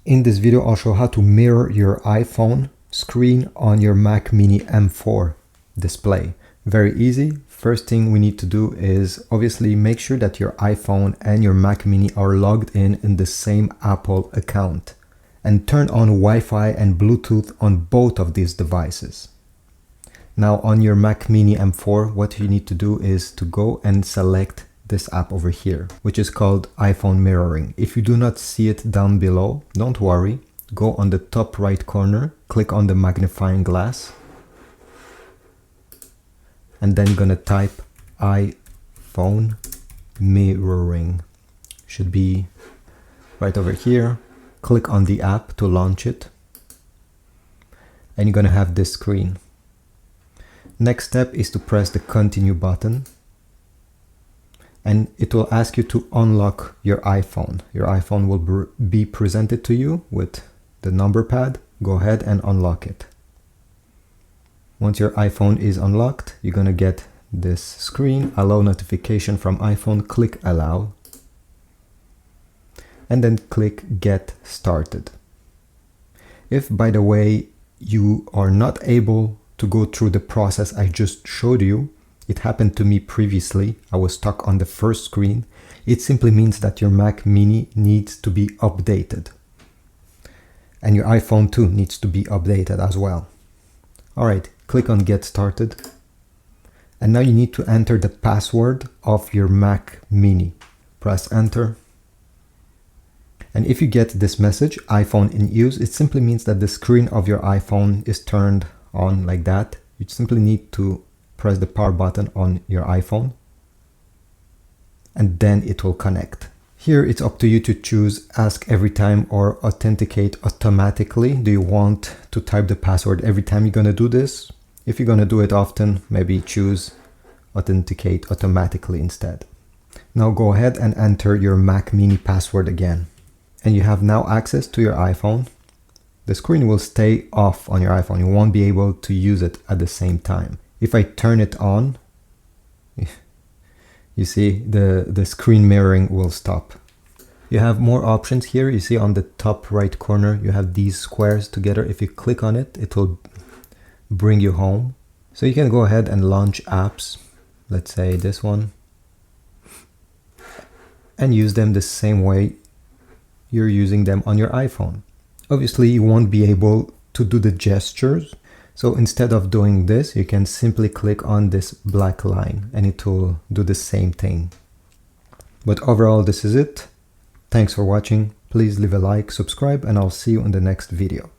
In this video, I'll show how to mirror your iPhone screen on your Mac Mini M4 display. Very easy. First thing we need to do is obviously make sure that your iPhone and your Mac Mini are logged in the same Apple account, and turn on Wi-Fi and Bluetooth on both of these devices. Now on your Mac Mini M4, what you need to do is to go and select this app over here, which is called iPhone mirroring. If you do not see it down below, don't worry. Go on the top right corner, click on the magnifying glass, and then gonna type iPhone mirroring. Should be right over here. Click on the app to launch it, and you're gonna have this screen. Next step is to press the continue button, and it will ask you to unlock your iPhone. Your iPhone will be presented to you with the number pad. Go ahead and unlock it. Once your iPhone is unlocked, you're gonna get this screen, allow notification from iPhone, click allow, and then click get started. If, by the way, you are not able to go through the process I just showed you, it happened to me previously, I was stuck on the first screen, it simply means that your Mac Mini needs to be updated. And your iPhone too needs to be updated as well. Alright, click on get started. And now you need to enter the password of your Mac Mini. Press enter. And if you get this message, iPhone in use, it simply means that the screen of your iPhone is turned on like that. You simply need to press the power button on your iPhone, and then it will connect. Here it's up to you to choose ask every time or authenticate automatically. Do you want to type the password every time you're gonna do this? If you're gonna do it often, maybe choose authenticate automatically instead. Now go ahead and enter your Mac Mini password again. And you have now access to your iPhone. The screen will stay off on your iPhone. You won't be able to use it at the same time. If I turn it on, you see the screen mirroring will stop. You have more options here. You see on the top right corner, you have these squares together. If you click on it, it will bring you home. So you can go ahead and launch apps. Let's say this one. And use them the same way you're using them on your iPhone. Obviously, you won't be able to do the gestures. So instead of doing this, you can simply click on this black line and it will do the same thing. But overall, this is it. Thanks for watching. Please leave a like, subscribe, and I'll see you in the next video.